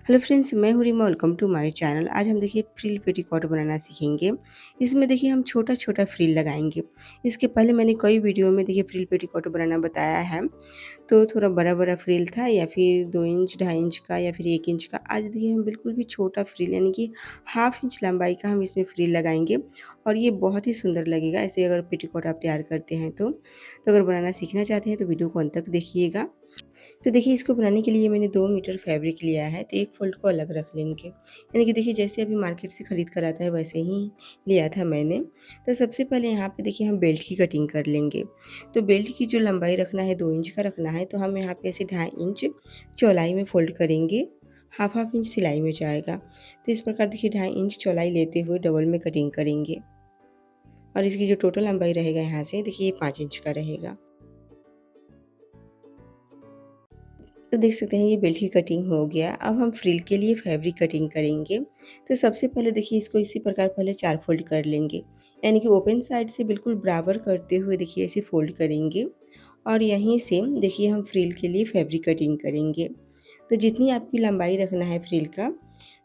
Hello friends, मैं हूँ Reema. Welcome to my channel. आज हम देखिए फ्रिल पेटीकोट बनाना सीखेंगे। इसमें देखिए हम छोटा-छोटा फ्रिल लगाएँगे। इसके पहले मैंने कई वीडियो में देखिए फ्रिल पेटीकोट बनाना बताया है। तो थोड़ा बड़ा-बड़ा फ्रिल था या फिर 2 इंच, ढाई इंच का या फिर 1 इंच का। आज देखिए हम बिल्कुल भी छोटा फ्रिल यानी कि हाफ इंच लंबाई का हम इसमें फ्रिल लगाएँगे और ये बहुत ही सुंदर लगेगा ऐसे अगर पेटीकोट आप तैयार करते हैं तो। तो अगर बनाना सीखना चाहते हैं तो वीडियो को अंत तक देखिएगा। तो देखिए इसको बनाने के लिए मैंने 2 मीटर फैब्रिक लिया है, तो एक फ़ोल्ड को अलग रख लेंगे। यानी कि देखिए जैसे अभी मार्केट से खरीद कर आता है वैसे ही लिया था मैंने। तो सबसे पहले यहाँ पे देखिए हम बेल्ट की कटिंग कर लेंगे। तो बेल्ट की जो लंबाई रखना है 2 इंच का रखना है, तो हम यहाँ पे ऐसे ढाई इंच चौड़ाई में फ़ोल्ड करेंगे, हाफ इंच सिलाई में जाएगा। तो इस प्रकार देखिए ढाई इंच चौड़ाई लेते हुए डबल में कटिंग करेंगे और इसकी जो टोटल लंबाई रहेगा यहाँ से देखिए ये 5 इंच का रहेगा। तो देख सकते हैं ये बेल्ट की कटिंग हो गया। अब हम फ्रिल के लिए फैब्रिक कटिंग करेंगे। तो सबसे पहले देखिए इसको इसी प्रकार पहले 4 फ़ोल्ड कर लेंगे। यानी कि ओपन साइड से बिल्कुल बराबर करते हुए देखिए ऐसे फ़ोल्ड करेंगे और यहीं से देखिए हम फ्रिल के लिए फैब्रिक कटिंग करेंगे। तो जितनी आपकी लंबाई रखना है फ्रिल का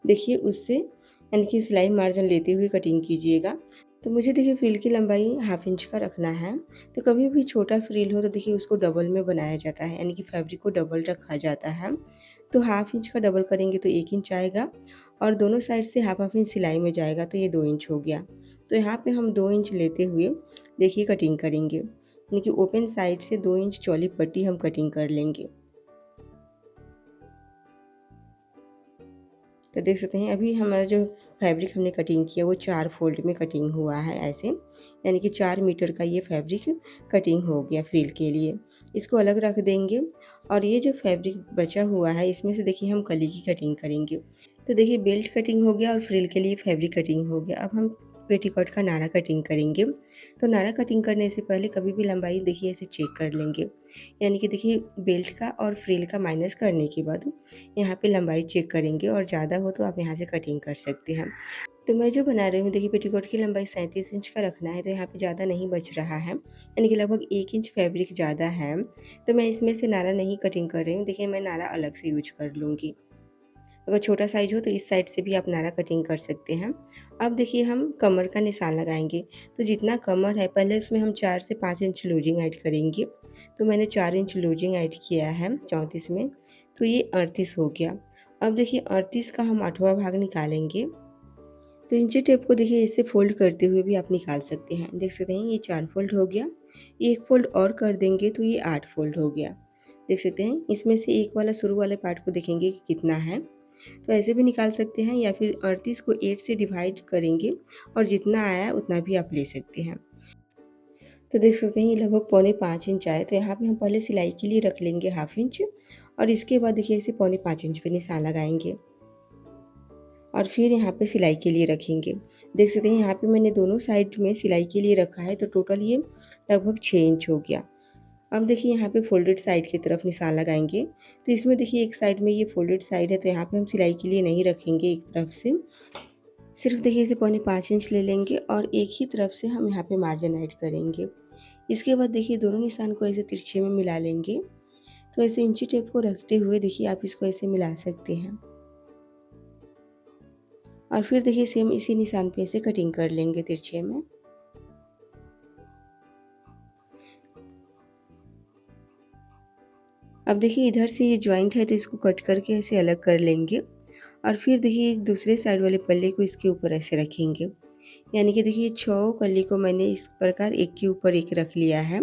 देखिए उससे यानी कि सिलाई मार्जिन लेते हुए कटिंग कीजिएगा। तो मुझे देखिए फ्रिल की लंबाई हाफ इंच का रखना है। तो कभी भी छोटा फ्रिल हो तो देखिए उसको डबल में बनाया जाता है यानी कि फैब्रिक को डबल रखा जाता है। तो हाफ इंच का डबल करेंगे तो 1 इंच आएगा और दोनों साइड से हाफ इंच सिलाई में जाएगा तो ये 2 इंच हो गया। तो यहाँ पे हम 2 इंच लेते हुए देखिए कटिंग करेंगे यानी कि ओपन साइड से 2 इंच चौड़ी पट्टी हम कटिंग कर लेंगे। तो देख सकते हैं अभी हमारा जो फैब्रिक हमने कटिंग किया वो 4 फ़ोल्ड में कटिंग हुआ है ऐसे, यानी कि 4 मीटर का ये फैब्रिक कटिंग हो गया फ्रिल के लिए। इसको अलग रख देंगे और ये जो फैब्रिक बचा हुआ है इसमें से देखिए हम कली की कटिंग करेंगे। तो देखिए बेल्ट कटिंग हो गया और फ्रिल के लिए फैब्रिक कटिंग हो गया। अब हम पेटीकोट का नाड़ा कटिंग करेंगे। तो नाड़ा कटिंग करने से पहले कभी भी लंबाई देखिए ऐसे चेक कर लेंगे। यानी कि देखिए बेल्ट का और फ्रिल का माइनस करने के बाद यहाँ पे लंबाई चेक करेंगे और ज़्यादा हो तो आप यहाँ से कटिंग कर सकते हैं। तो मैं जो बना रही हूँ देखिए पेटीकोट की लंबाई 37 इंच का रखना है, तो यहाँ पे ज़्यादा नहीं बच रहा है यानी कि लगभग 1 इंच फैब्रिक ज़्यादा है। तो मैं इसमें से नारा नहीं कटिंग कर रही हूँ, देखिए मैं नारा अलग से यूज कर लूँगी। अगर छोटा साइज हो तो इस साइड से भी आप नारा कटिंग कर सकते हैं। अब देखिए हम कमर का निशान लगाएंगे। तो जितना कमर है पहले उसमें हम 4 से 5 इंच लूजिंग ऐड करेंगे। तो मैंने 4 इंच लूजिंग ऐड किया है 34 में, तो ये 38 हो गया। अब देखिए 38 का हम 8वां भाग निकालेंगे। तो इंची टेप को देखिए इसे फोल्ड करते हुए भी आप निकाल सकते हैं। देख सकते हैं ये 4 फोल्ड हो गया। एक फोल्ड और कर देंगे तो ये 8 फोल्ड हो गया। देख सकते हैं इसमें से एक वाला शुरू वाले पार्ट को देखेंगे कि कितना है। तो ऐसे भी निकाल सकते हैं या फिर 38 को 8 से डिवाइड करेंगे और जितना आया उतना भी आप ले सकते हैं। तो देख सकते हैं ये लगभग पौने 5 इंच आए। तो यहाँ पे हम पहले सिलाई के लिए रख लेंगे हाफ इंच और इसके बाद देखिए इसे पौने 5 इंच पे निशान लगाएंगे और फिर यहाँ पे सिलाई के लिए रखेंगे। देख सकते हैं यहाँ पे मैंने दोनों साइड में सिलाई के लिए रखा है, तो टोटल ये लगभग 6 इंच हो गया। अब देखिए यहाँ पे फोल्डेड साइड की तरफ निशान लगाएंगे। तो इसमें देखिए एक साइड में ये फोल्डेड साइड है, तो यहाँ पे हम सिलाई के लिए नहीं रखेंगे एक तरफ से। सिर्फ देखिए इसे पौने 5 इंच ले लेंगे और एक ही तरफ से हम यहाँ पे मार्जिन ऐड करेंगे। इसके बाद देखिए दोनों निशान को ऐसे तिरछे में मिला लेंगे। तो ऐसे इंची टेप को रखते हुए देखिए आप इसको ऐसे मिला सकते हैं और फिर देखिए सेम इसी निशान पे ऐसे कटिंग कर लेंगे तिरछे में। अब देखिए इधर से ये जॉइंट है तो इसको कट करके ऐसे अलग कर लेंगे और फिर देखिए दूसरे साइड वाले पल्ले को इसके ऊपर ऐसे रखेंगे। यानी कि देखिए 6 कली को मैंने इस प्रकार एक के ऊपर एक रख लिया है।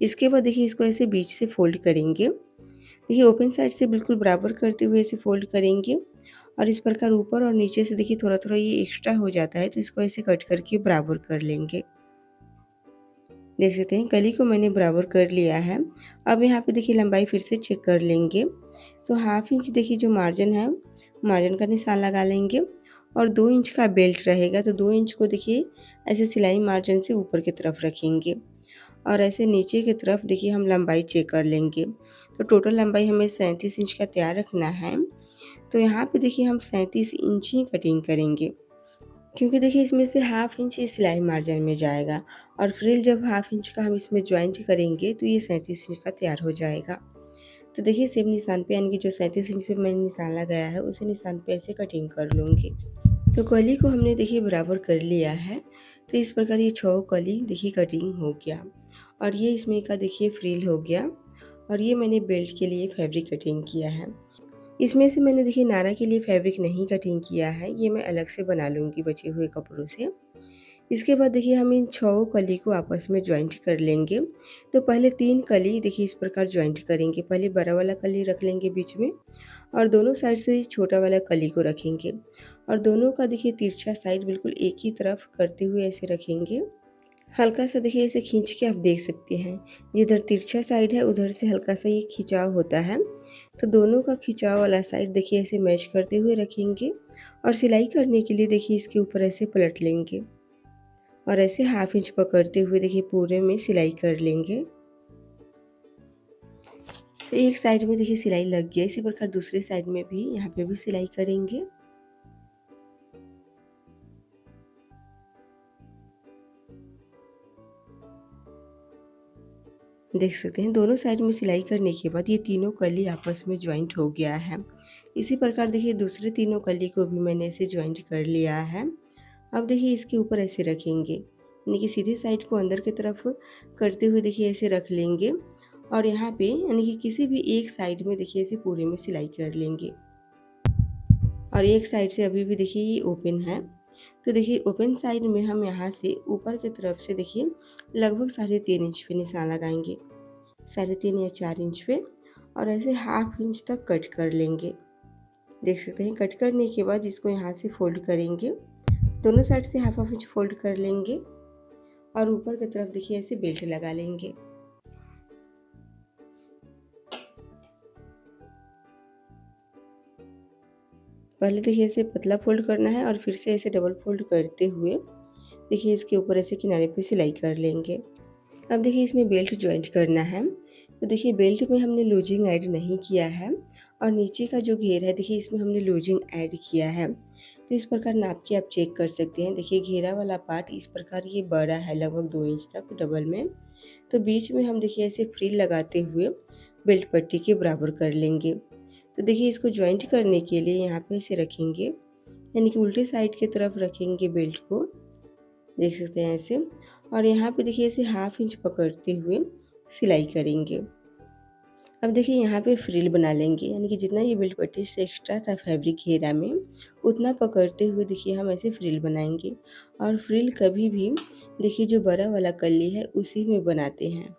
इसके बाद देखिए इसको ऐसे बीच से फोल्ड करेंगे। देखिए ओपन साइड से बिल्कुल बराबर करते हुए ऐसे फोल्ड करेंगे और इस प्रकार ऊपर और नीचे से देखिए थोड़ा थोड़ा ये एक्स्ट्रा हो जाता है, तो इसको ऐसे कट करके बराबर कर लेंगे। देख सकते हैं कली को मैंने बराबर कर लिया है। अब यहाँ पे देखिए लंबाई फिर से चेक कर लेंगे। तो हाफ इंच देखिए जो मार्जिन है, मार्जिन का निशान लगा लेंगे और 2 इंच का बेल्ट रहेगा, तो 2 इंच को देखिए ऐसे सिलाई मार्जिन से ऊपर की तरफ रखेंगे और ऐसे नीचे की तरफ देखिए हम लंबाई चेक कर लेंगे। तो टोटल लंबाई हमें 37 इंच का तैयार रखना है। तो यहाँ पे देखिए हम 37 इंच ही कटिंग करेंगे, क्योंकि देखिए इसमें से हाफ इंच ये सिलाई मार्जिन में जाएगा और फ्रिल जब हाफ इंच का हम इसमें ज्वाइंट करेंगे तो ये 37 इंच का तैयार हो जाएगा। तो देखिए सेम निशान पे यानी कि जो 37 इंच पे मैंने निशान लगाया है उसी निशान पे ऐसे कटिंग कर लूँगी। तो कली को हमने देखिए बराबर कर लिया है। तो इस प्रकार ये 6 कली देखिए कटिंग हो गया और ये इसमें का देखिए फ्रिल हो गया और ये मैंने बेल्ट के लिए फैब्रिक कटिंग किया है। इसमें से मैंने देखिए नारा के लिए फैब्रिक नहीं कटिंग किया है, ये मैं अलग से बना लूँगी बचे हुए कपड़ों से। इसके बाद देखिए हम इन 6 कली को आपस में जॉइंट कर लेंगे। तो पहले 3 कली देखिए इस प्रकार जॉइंट करेंगे। पहले बड़ा वाला कली रख लेंगे बीच में और दोनों साइड से छोटा वाला कली को रखेंगे और दोनों का देखिए तिरछा साइड बिल्कुल एक ही तरफ करते हुए ऐसे रखेंगे। हल्का सा देखिए ऐसे खींच के आप देख सकते हैं, जिधर तिरछा साइड है उधर से हल्का सा ये खिंचाव होता है। तो दोनों का खिंचाव वाला साइड देखिए ऐसे मैच करते हुए रखेंगे और सिलाई करने के लिए देखिए इसके ऊपर ऐसे पलट लेंगे और ऐसे हाफ इंच पकड़ते हुए देखिए पूरे में सिलाई कर लेंगे। तो एक साइड में देखिए सिलाई लग गया, इसी प्रकार दूसरे साइड में भी यहाँ पे भी सिलाई करेंगे। देख सकते हैं दोनों साइड में सिलाई करने के बाद ये तीनों कली आपस में ज्वाइंट हो गया है। इसी प्रकार देखिए दूसरे तीनों कली को भी मैंने ऐसे ज्वाइंट कर लिया है। अब देखिए इसके ऊपर ऐसे रखेंगे, यानी कि सीधे साइड को अंदर की तरफ करते हुए देखिए ऐसे रख लेंगे और यहाँ पे यानी कि किसी भी एक साइड में देखिए ऐसे पूरे में सिलाई कर लेंगे और एक साइड से अभी भी देखिए ये ओपन है। तो देखिए ओपन साइड में हम यहाँ से ऊपर की तरफ से देखिए लगभग 3.5 इंच पे निशान लगाएंगे, 3.5 या 4 इंच पे और ऐसे हाफ इंच तक कट कर लेंगे। देख सकते हैं कट करने के बाद इसको यहाँ से फोल्ड करेंगे, दोनों साइड से हाफ हाफ इंच फोल्ड कर लेंगे और ऊपर की तरफ देखिए ऐसे बेल्ट लगा लेंगे। पहले देखिए ऐसे पतला फोल्ड करना है और फिर से ऐसे डबल फोल्ड करते हुए देखिए इसके ऊपर ऐसे किनारे पे सिलाई कर लेंगे। अब देखिए इसमें बेल्ट जॉइंट करना है। तो देखिए बेल्ट में हमने लूजिंग ऐड नहीं किया है और नीचे का जो घेर है देखिए इसमें हमने लूजिंग ऐड किया है। तो इस प्रकार नाप के आप चेक कर सकते हैं। देखिए घेरा वाला पार्ट इस प्रकार ये बड़ा है लगभग 2 इंच तक डबल में। तो बीच में हम देखिए ऐसे फ्रिल लगाते हुए बेल्ट पट्टी के बराबर कर लेंगे। तो देखिए इसको जॉइंट करने के लिए यहाँ पे ऐसे रखेंगे, यानी कि उल्टे साइड की तरफ रखेंगे बेल्ट को, देख सकते हैं ऐसे। और यहाँ पे देखिए ऐसे हाफ इंच पकड़ते हुए सिलाई करेंगे। अब देखिए यहाँ पे फ्रिल बना लेंगे, यानी कि जितना ये बेल्ट पट्टी से एक्स्ट्रा था फैब्रिक घेरा में उतना पकड़ते हुए देखिए हम ऐसे फ्रिल बनाएंगे। और फ्रिल कभी भी देखिए जो बड़ा वाला कली है उसी में बनाते हैं।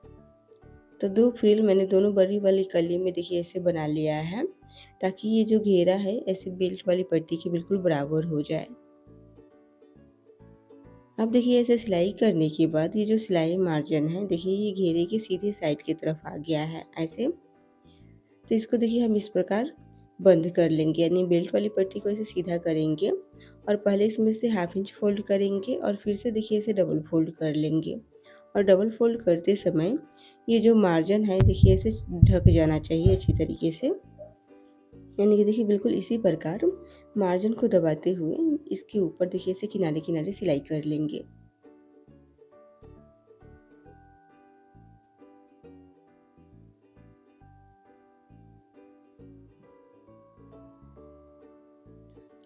तो 2 फ्रिल मैंने दोनों बड़ी वाली कली में देखिए ऐसे बना लिया है, ताकि ये जो घेरा है ऐसे बेल्ट वाली पट्टी के बिल्कुल बराबर हो जाए। अब देखिए ऐसे सिलाई करने के बाद ये जो सिलाई मार्जिन है देखिए ये घेरे के सीधे साइड की तरफ आ गया है ऐसे। तो इसको देखिए हम इस प्रकार बंद कर लेंगे, यानी बेल्ट वाली पट्टी को ऐसे सीधा करेंगे और पहले इसमें से हाफ इंच फोल्ड करेंगे और फिर से देखिए इसे डबल फोल्ड कर लेंगे। और डबल फोल्ड करते समय ये जो मार्जिन है देखिए ऐसे ढक जाना चाहिए अच्छी तरीके से, यानी कि देखिए बिल्कुल इसी प्रकार मार्जिन को दबाते हुए इसके ऊपर देखिए इसे किनारे किनारे सिलाई कर लेंगे।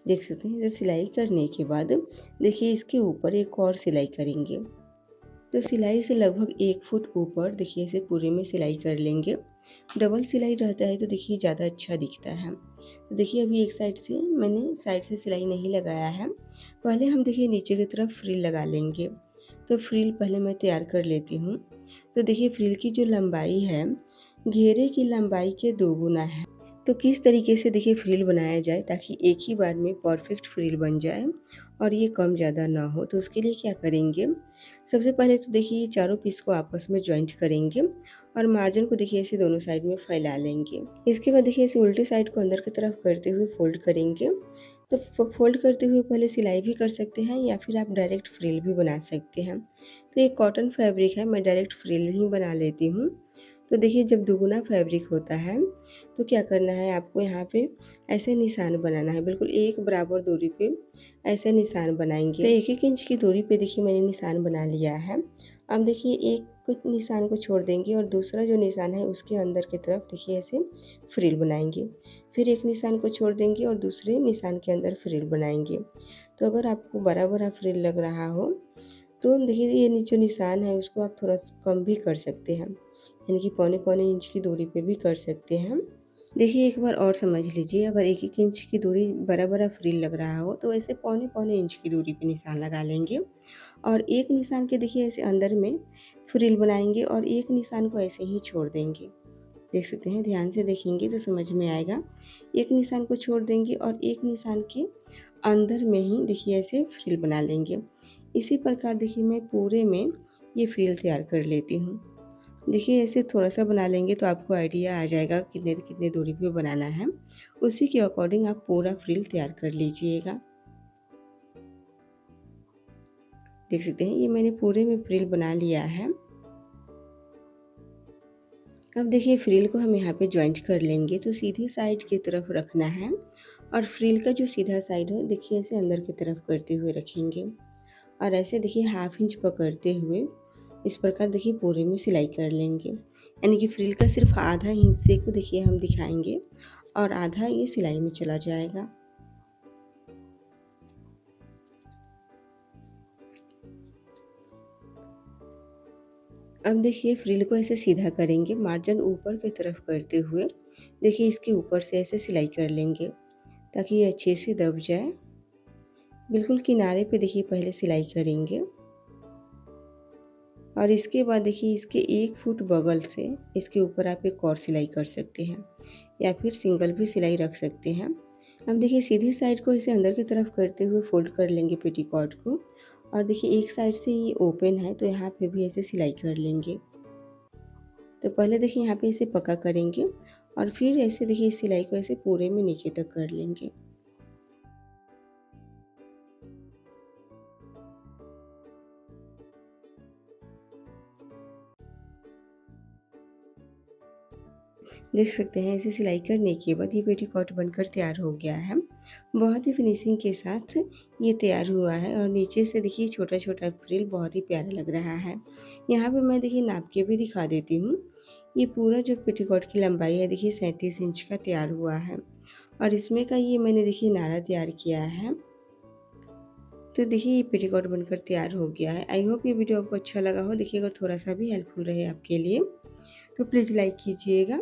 देख सकते हैं इसे सिलाई करने के बाद देखिए इसके ऊपर एक और सिलाई करेंगे। तो सिलाई से लगभग 1 फुट ऊपर देखिए इसे पूरे में सिलाई कर लेंगे। डबल सिलाई रहता है तो देखिए ज़्यादा अच्छा दिखता है। तो देखिए अभी एक साइड से मैंने साइड से सिलाई नहीं लगाया है। पहले हम देखिए नीचे की तरफ फ्रिल लगा लेंगे। तो फ्रिल पहले मैं तैयार कर लेती हूँ। तो देखिए फ्रिल की जो लंबाई है घेरे की लंबाई के 2 गुना है। तो किस तरीके से देखिए फ्रिल बनाया जाए ताकि एक ही बार में परफेक्ट फ्रिल बन जाए और ये कम ज़्यादा ना हो। तो उसके लिए क्या करेंगे, सबसे पहले तो देखिए ये चारों पीस को आपस में जॉइंट करेंगे और मार्जिन को देखिए ऐसे दोनों साइड में फैला लेंगे। इसके बाद देखिए ऐसे उल्टी साइड को अंदर की तरफ करते हुए फोल्ड करेंगे। तो फोल्ड करते हुए पहले सिलाई भी कर सकते हैं या फिर आप डायरेक्ट फ्रिल भी बना सकते हैं। तो ये कॉटन फैब्रिक है, मैं डायरेक्ट फ्रिल ही बना लेती हूँ। तो देखिए जब दुगुना फैब्रिक होता है तो क्या करना है, आपको यहाँ पे ऐसे निशान बनाना है, बिल्कुल एक बराबर दूरी पे ऐसे निशान बनाएंगे। तो 1-1 इंच की दूरी पे देखिए मैंने निशान बना लिया है अब देखिए एक कुछ निशान को छोड़ देंगे और दूसरा जो निशान है उसके अंदर की तरफ देखिए ऐसे फ्रिल बनाएंगे। फिर एक निशान को छोड़ देंगे और दूसरे निशान के अंदर फ्रिल बनाएंगे। तो अगर आपको बड़ा बड़ा फ्रिल लग रहा हो तो देखिए ये जो निशान है उसको आप थोड़ा सा कम भी कर सकते हैं, यानी कि पौने पौने इंच की दूरी पे भी कर सकते हैं। देखिए एक बार और समझ लीजिए, अगर 1-1 इंच की दूरी बड़ा-बड़ा फ्रिल लग रहा हो तो ऐसे पौने-पौने इंच की दूरी पे निशान लगा लेंगे और एक निशान के देखिए ऐसे अंदर में फ्रिल बनाएँगे और एक निशान को ऐसे ही छोड़ देंगे। देख सकते हैं, ध्यान से देखेंगे तो समझ में आएगा। एक निशान को छोड़ देंगे और एक निशान के अंदर में ही देखिए ऐसे फ्रिल बना लेंगे। इसी प्रकार देखिए मैं पूरे में ये फ्रिल तैयार कर लेती हूँ। देखिए ऐसे थोड़ा-सा बना लेंगे तो आपको आइडिया आ जाएगा कितने कितने दूरी पे बनाना है। उसी के अकॉर्डिंग आप पूरा फ्रिल तैयार कर लीजिएगा। देख सकते हैं ये मैंने पूरे में फ्रिल बना लिया है। अब देखिए फ्रिल को हम यहाँ पे जॉइंट कर लेंगे तो सीधी साइड की तरफ रखना है और फ्रिल का जो सीधा साइड है देखिए ऐसे अंदर की तरफ करते हुए रखेंगे और ऐसे देखिए हाफ इंच पकड़ते हुए इस प्रकार देखिए पूरे में सिलाई कर लेंगे, यानी कि फ्रिल का सिर्फ आधा हिस्से को देखिए हम दिखाएंगे और आधा ये सिलाई में चला जाएगा। अब देखिए फ्रिल को ऐसे सीधा करेंगे, मार्जिन ऊपर की तरफ करते हुए देखिए इसके ऊपर से ऐसे सिलाई कर लेंगे ताकि ये अच्छे से दब जाए। बिल्कुल किनारे पे देखिए पहले सिलाई करेंगे और इसके बाद देखिए इसके 1 फुट बगल से इसके ऊपर आप एक और सिलाई कर सकते हैं या फिर सिंगल भी सिलाई रख सकते हैं। अब देखिए सीधी साइड को इसे अंदर की तरफ करते हुए फोल्ड कर लेंगे पेटीकोट को और देखिए एक साइड से ये ओपन है तो यहाँ पे भी ऐसे सिलाई कर लेंगे। तो पहले देखिए यहाँ पे इसे पक्का करेंगे और फिर ऐसे देखिए इस सिलाई को ऐसे पूरे में नीचे तक कर लेंगे। देख सकते हैं ऐसे सिलाई करने के बाद ये पेटीकोट बनकर तैयार हो गया है। बहुत ही फिनिशिंग के साथ ये तैयार हुआ है और नीचे से देखिए छोटा छोटा फ्रिल बहुत ही प्यारा लग रहा है। यहाँ पे मैं देखिए नाप के भी दिखा देती हूँ। ये पूरा जो पेटीकोट की लंबाई है देखिए 37 इंच का तैयार हुआ है और इसमें का ये मैंने देखिए नारा तैयार किया है। तो देखिए ये पेटीकोट बनकर तैयार हो गया है। आई होप ये वीडियो आपको अच्छा लगा हो। देखिए अगर थोड़ा सा भी हेल्पफुल रहे आपके लिए तो प्लीज़ लाइक कीजिएगा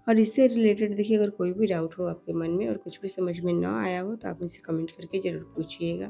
और इससे रिलेटेड देखिए अगर कोई भी डाउट हो आपके मन में और कुछ भी समझ में ना आया हो तो आप मुझसे कमेंट करके ज़रूर पूछिएगा।